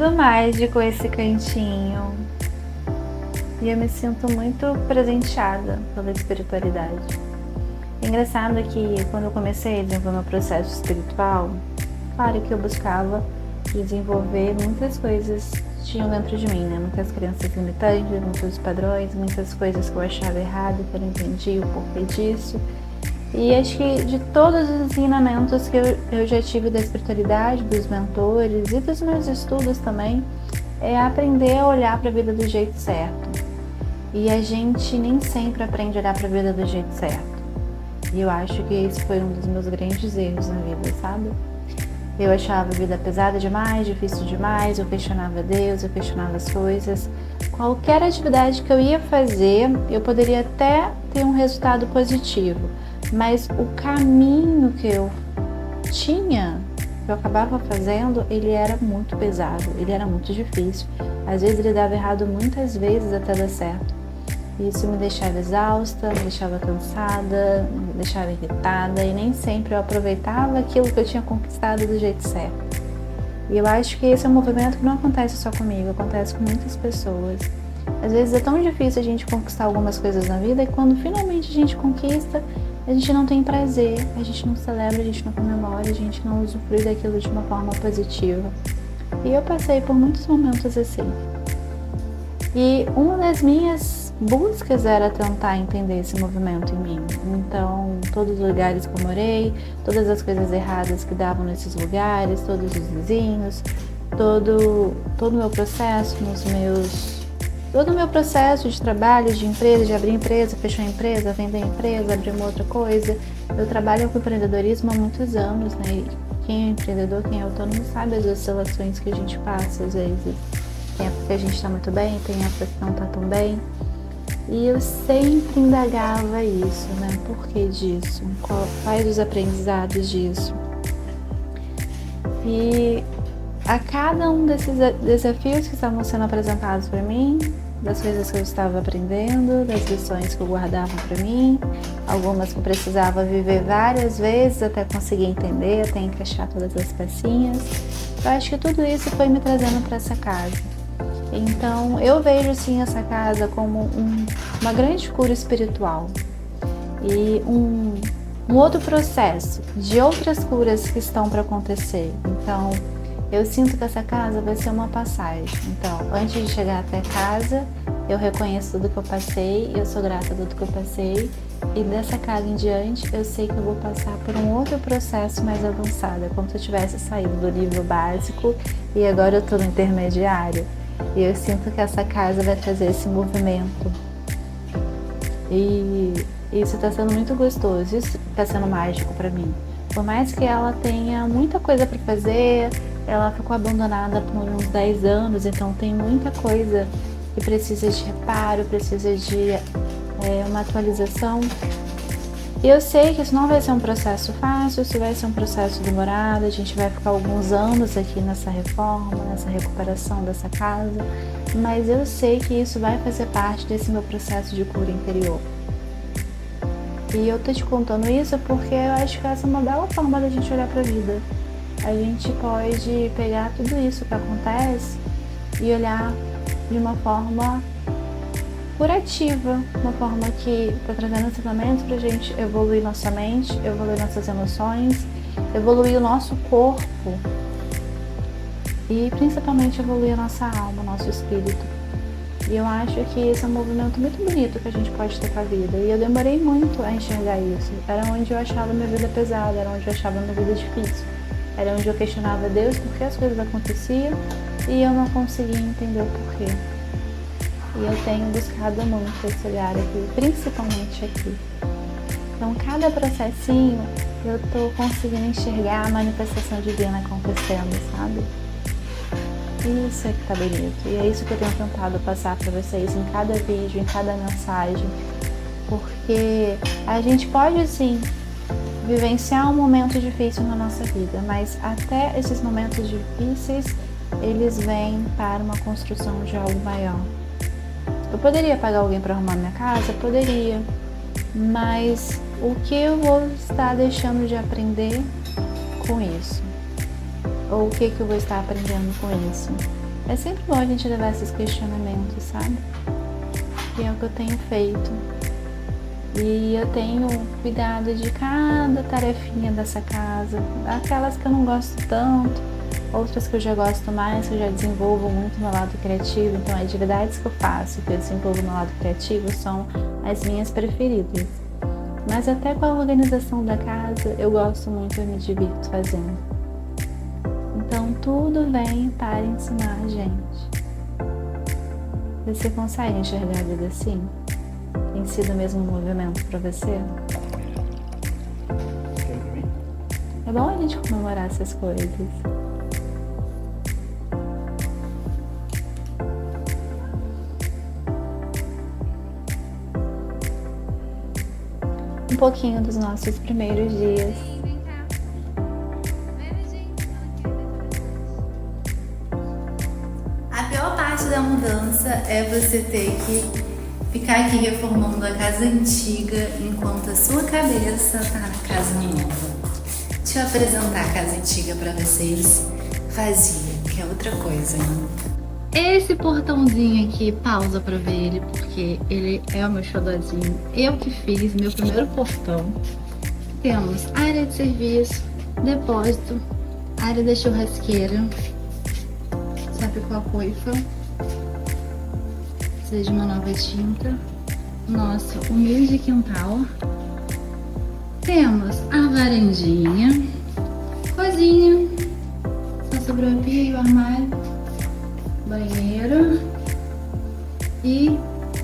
tudo mágico esse cantinho. E eu me sinto muito presenteada pela espiritualidade. É engraçado que quando eu comecei a desenvolver meu processo espiritual, claro que eu buscava desenvolver muitas coisas que tinham dentro de mim, né? Muitas crenças limitantes, muitos padrões, muitas coisas que eu achava errado, que eu não entendi o porquê disso. E acho que de todos os ensinamentos que eu já tive da espiritualidade, dos mentores e dos meus estudos também, é aprender a olhar para a vida do jeito certo. E a gente nem sempre aprende a olhar para a vida do jeito certo. E eu acho que esse foi um dos meus grandes erros na vida, sabe? Eu achava a vida pesada demais, difícil demais, eu questionava Deus, eu questionava as coisas. Qualquer atividade que eu ia fazer, eu poderia até ter um resultado positivo, mas o caminho que eu tinha, que eu acabava fazendo, ele era muito pesado, ele era muito difícil. Às vezes ele dava errado, muitas vezes até dar certo. Isso me deixava exausta, me deixava cansada, me deixava irritada e nem sempre eu aproveitava aquilo que eu tinha conquistado do jeito certo. E eu acho que esse é um movimento que não acontece só comigo, acontece com muitas pessoas. Às vezes é tão difícil a gente conquistar algumas coisas na vida e quando finalmente a gente conquista, a gente não tem prazer, a gente não celebra, a gente não comemora, a gente não usufrui daquilo de uma forma positiva. E eu passei por muitos momentos assim. E uma das minhas buscas era tentar entender esse movimento em mim. Então, todos os lugares que eu morei, todas as coisas erradas que davam nesses lugares, todos os vizinhos, todo o meu processo, todo o meu processo de trabalho, de empresa, de abrir empresa, fechar empresa, vender empresa, abrir uma outra coisa. Eu trabalho com empreendedorismo há muitos anos, né? E quem é empreendedor, quem é autônomo, sabe as oscilações que a gente passa às vezes. Tem época que a gente está muito bem, tem época que não está tão bem. E eu sempre indagava isso, né? Por que disso? Quais os aprendizados disso? E a cada um desses desafios que estavam sendo apresentados para mim, das coisas que eu estava aprendendo, das lições que eu guardava para mim, algumas que eu precisava viver várias vezes até conseguir entender, até encaixar todas as pecinhas. Eu acho que tudo isso foi me trazendo para essa casa. Então, eu vejo sim essa casa como uma grande cura espiritual e um outro processo de outras curas que estão para acontecer. Então, eu sinto que essa casa vai ser uma passagem. Então, antes de chegar até casa, eu reconheço tudo que eu passei, eu sou grata a tudo que eu passei e dessa casa em diante, eu sei que eu vou passar por um outro processo mais avançado. É como se eu tivesse saído do nível básico e agora eu estou no intermediário. E eu sinto que essa casa vai trazer esse movimento. E isso está sendo muito gostoso, isso está sendo mágico para mim. Por mais que ela tenha muita coisa para fazer, ela ficou abandonada por uns 10 anos, então tem muita coisa que precisa de reparo, precisa de uma atualização. E eu sei que isso não vai ser um processo fácil, isso vai ser um processo demorado, a gente vai ficar alguns anos aqui nessa reforma, nessa recuperação dessa casa, mas eu sei que isso vai fazer parte desse meu processo de cura interior. E eu tô te contando isso porque eu acho que essa é uma bela forma da gente olhar para a vida. A gente pode pegar tudo isso que acontece e olhar de uma forma curativa, uma forma que está trazendo ensinamentos para a gente evoluir nossa mente, evoluir nossas emoções, evoluir o nosso corpo e principalmente evoluir a nossa alma, o nosso espírito. E eu acho que esse é um movimento muito bonito que a gente pode ter com a vida. E eu demorei muito a enxergar isso. Era onde eu achava minha vida pesada, era onde eu achava minha vida difícil. Era onde eu questionava Deus por que as coisas aconteciam e eu não conseguia entender o porquê. E eu tenho buscado muito esse olhar aqui, principalmente aqui. Então, cada processinho, eu tô conseguindo enxergar a manifestação divina acontecendo, sabe? Isso é que tá bonito. E é isso que eu tenho tentado passar para vocês em cada vídeo, em cada mensagem. Porque a gente pode, sim, vivenciar um momento difícil na nossa vida, mas até esses momentos difíceis, eles vêm para uma construção de algo maior. Eu poderia pagar alguém para arrumar minha casa? Poderia. Mas o que eu vou estar deixando de aprender com isso? Ou o que eu vou estar aprendendo com isso? É sempre bom a gente levar esses questionamentos, sabe? E é o que eu tenho feito. E eu tenho cuidado de cada tarefinha dessa casa, aquelas que eu não gosto tanto, outras que eu já gosto mais, que eu já desenvolvo muito no lado criativo. Então, as atividades que eu faço, que eu desenvolvo no lado criativo, são as minhas preferidas. Mas até com a organização da casa, eu gosto muito, eu me divirto fazendo. Então, tudo vem para ensinar a gente. Você consegue enxergar a vida assim? Tem sido mesmo um movimento para você? É bom a gente comemorar essas coisas. Um pouquinho dos nossos primeiros dias. A pior parte da mudança é você ter que ficar aqui reformando a casa antiga enquanto a sua cabeça tá na casa nova. Deixa eu apresentar a casa antiga pra vocês, vazia, que é outra coisa, né? Esse portãozinho aqui, pausa pra ver ele, porque ele é o meu xodózinho. Eu que fiz meu primeiro portão. Temos área de serviço, depósito, área da churrasqueira, sabe qual a coifa? Precisa de uma nova tinta. Nosso humilde quintal. Temos a varandinha, cozinha, só sobrou a pia e o armário, banheiro e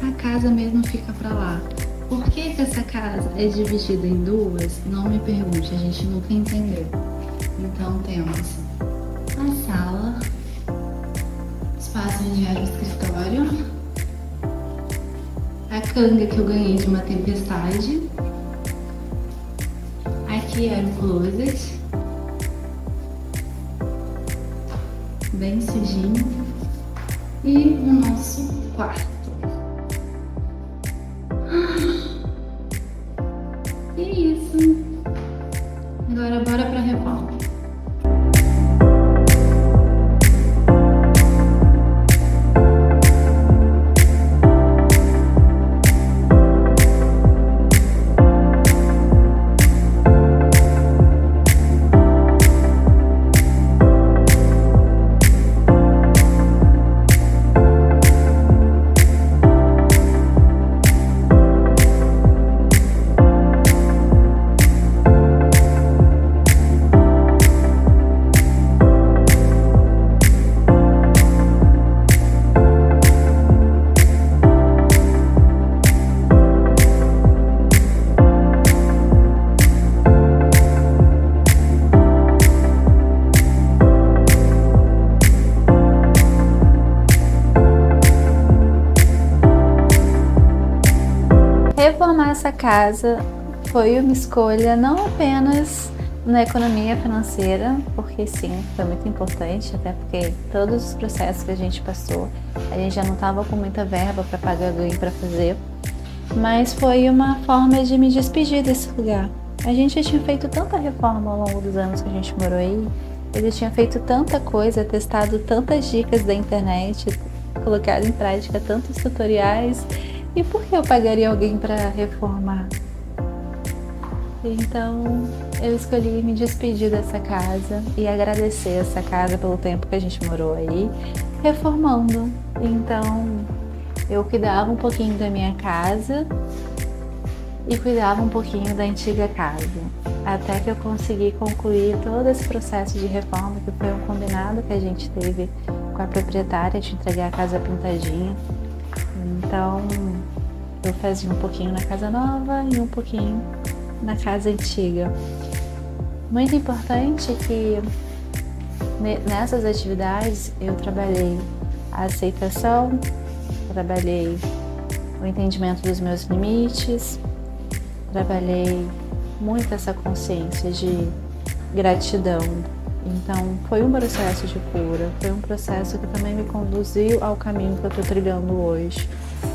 a casa mesmo fica pra lá. Por que que essa casa é dividida em duas? Não me pergunte, a gente nunca entendeu. Então temos a sala, espaço onde era o escritório, a canga que eu ganhei de uma tempestade, aqui era o closet, bem sujinho, e o nosso quarto. E é isso. Agora bora pra reforma. Reformar essa casa foi uma escolha não apenas na economia financeira, porque sim, foi muito importante, até porque todos os processos que a gente passou, a gente já não estava com muita verba para pagar alguém para fazer, mas foi uma forma de me despedir desse lugar. A gente já tinha feito tanta reforma ao longo dos anos que a gente morou aí, eu já tinha feito tanta coisa, testado tantas dicas da internet, colocado em prática tantos tutoriais. E por que eu pagaria alguém para reformar? Então, eu escolhi me despedir dessa casa e agradecer essa casa pelo tempo que a gente morou aí, reformando. Então, eu cuidava um pouquinho da minha casa e cuidava um pouquinho da antiga casa, até que eu consegui concluir todo esse processo de reforma, que foi um combinado que a gente teve com a proprietária de entregar a casa pintadinha. Então, eu fazia um pouquinho na casa nova e um pouquinho na casa antiga. Muito importante que nessas atividades eu trabalhei a aceitação, trabalhei o entendimento dos meus limites, trabalhei muito essa consciência de gratidão. Então, foi um processo de cura, foi um processo que também me conduziu ao caminho que eu estou trilhando hoje.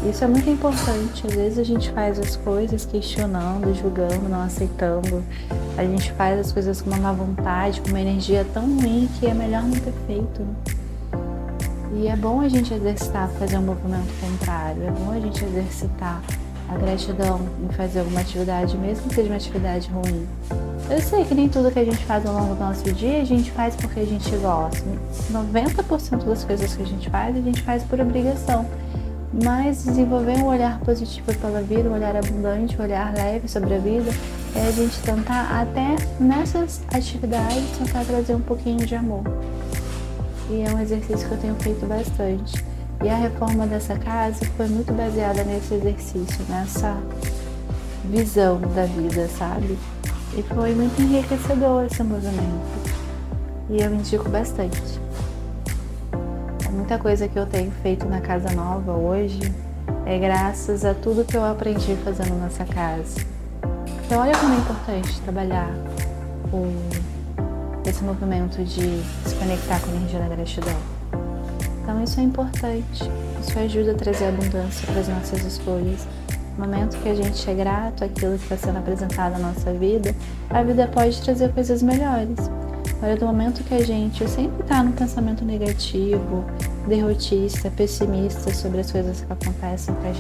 Isso é muito importante. Às vezes a gente faz as coisas questionando, julgando, não aceitando. A gente faz as coisas com uma má vontade, com uma energia tão ruim que é melhor não ter feito. E é bom a gente exercitar, fazer um movimento contrário, é bom a gente exercitar a gratidão em fazer alguma atividade, mesmo que seja uma atividade ruim. Eu sei que nem tudo que a gente faz ao longo do nosso dia, a gente faz porque a gente gosta. 90% das coisas que a gente faz por obrigação. Mas desenvolver um olhar positivo pela vida, um olhar abundante, um olhar leve sobre a vida, é a gente tentar, até nessas atividades, tentar trazer um pouquinho de amor. E é um exercício que eu tenho feito bastante. E a reforma dessa casa foi muito baseada nesse exercício, nessa visão da vida, sabe? E foi muito enriquecedor esse movimento. E eu indico bastante. Muita coisa que eu tenho feito na casa nova hoje é graças a tudo que eu aprendi fazendo nessa casa. Então olha como é importante trabalhar esse movimento de se conectar com a energia da gratidão. Então isso é importante, isso ajuda a trazer abundância para as nossas escolhas. No momento que a gente é grato àquilo que está sendo apresentado na nossa vida, a vida pode trazer coisas melhores. Olha, do momento que a gente sempre está no pensamento negativo, derrotista, pessimista sobre as coisas que acontecem com a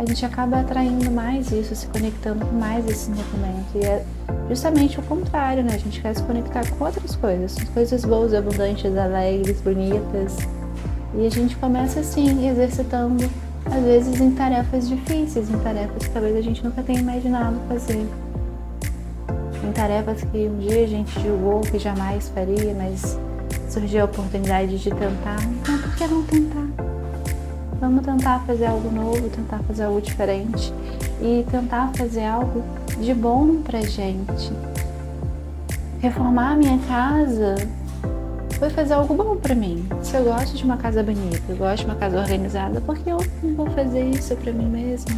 gente acaba atraindo mais isso, se conectando com mais esse movimento. E é justamente o contrário, né? A gente quer se conectar com outras coisas boas, abundantes, alegres, bonitas. E a gente começa assim, exercitando, às vezes em tarefas difíceis, em tarefas que talvez a gente nunca tenha imaginado fazer. Em tarefas que um dia a gente julgou que jamais faria, mas surgiu a oportunidade de tentar. Então, por que não tentar? Vamos tentar fazer algo novo, tentar fazer algo diferente e tentar fazer algo de bom pra gente. Reformar a minha casa foi fazer algo bom pra mim. Se eu gosto de uma casa bonita, eu gosto de uma casa organizada, por que eu não vou fazer isso pra mim mesma?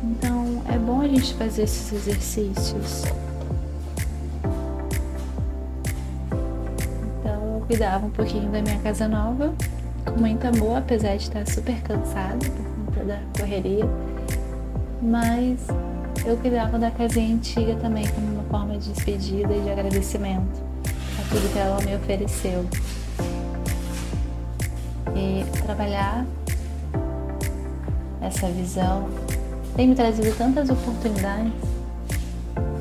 Então, é bom a gente fazer esses exercícios. Então, eu cuidava um pouquinho da minha casa nova, com muito amor, apesar de estar super cansada por conta da correria. Mas eu cuidava da casinha antiga também como uma forma de despedida e de agradecimento a tudo que ela me ofereceu. E trabalhar essa visão tem me trazido tantas oportunidades,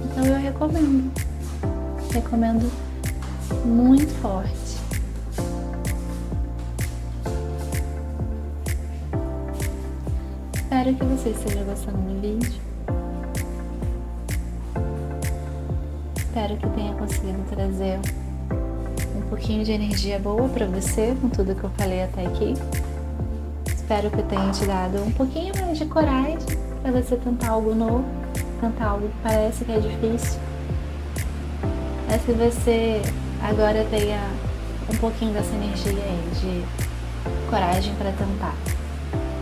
então eu recomendo muito forte. Espero que você esteja gostando do vídeo. Espero que tenha conseguido trazer um pouquinho de energia boa para você com tudo que eu falei até aqui. Espero que eu tenha te dado um pouquinho mais de coragem para você tentar algo novo, tentar algo que parece que é difícil. Mas que você agora tenha um pouquinho dessa energia aí de coragem para tentar.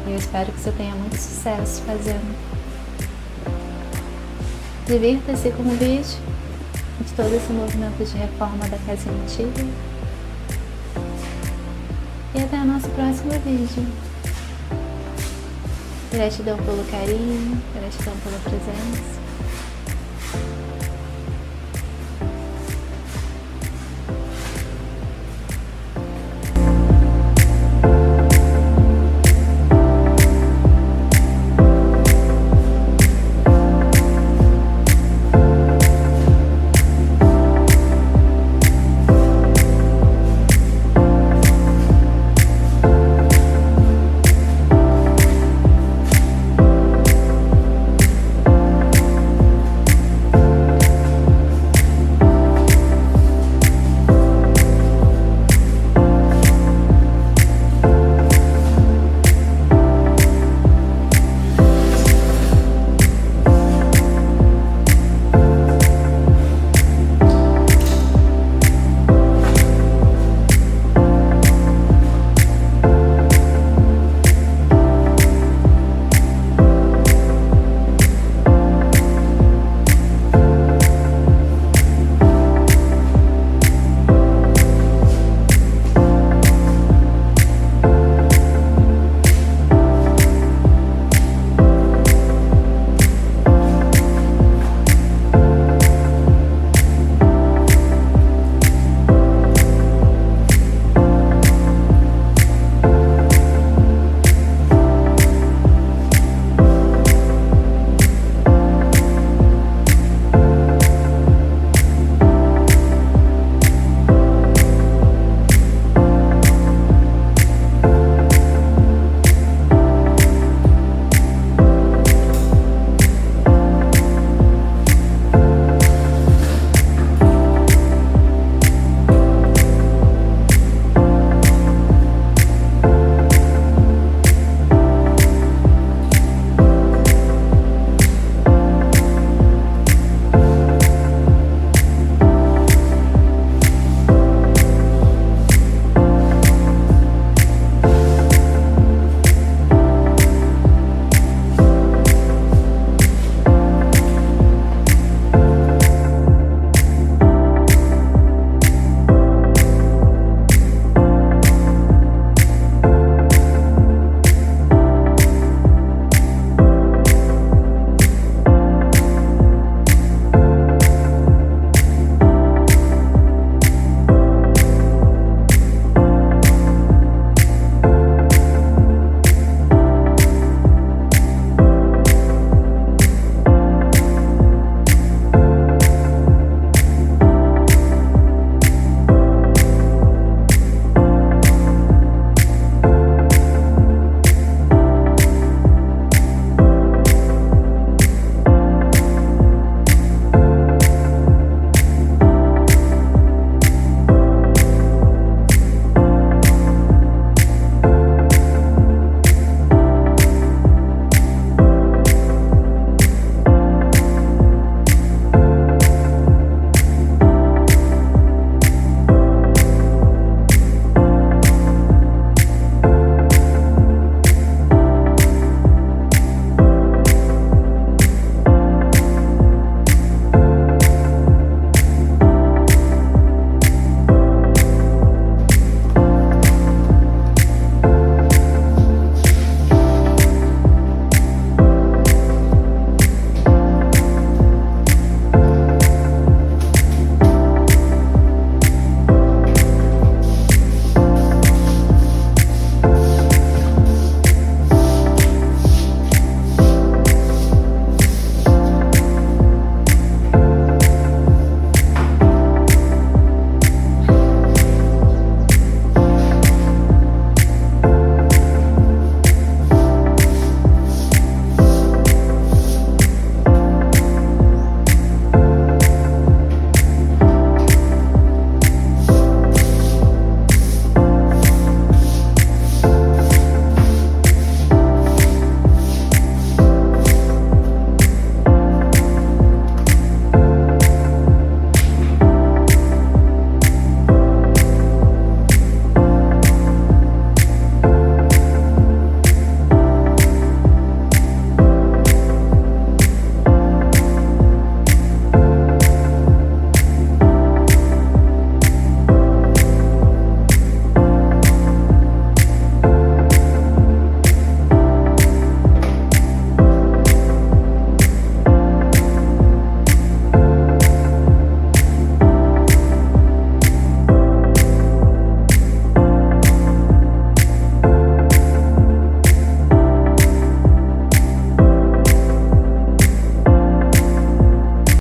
Eu espero que você tenha muito sucesso fazendo. Divirta-se com o vídeo de todo esse movimento de reforma da casa antiga. E até o nosso próximo vídeo. Gratidão pelo carinho, gratidão pela presença.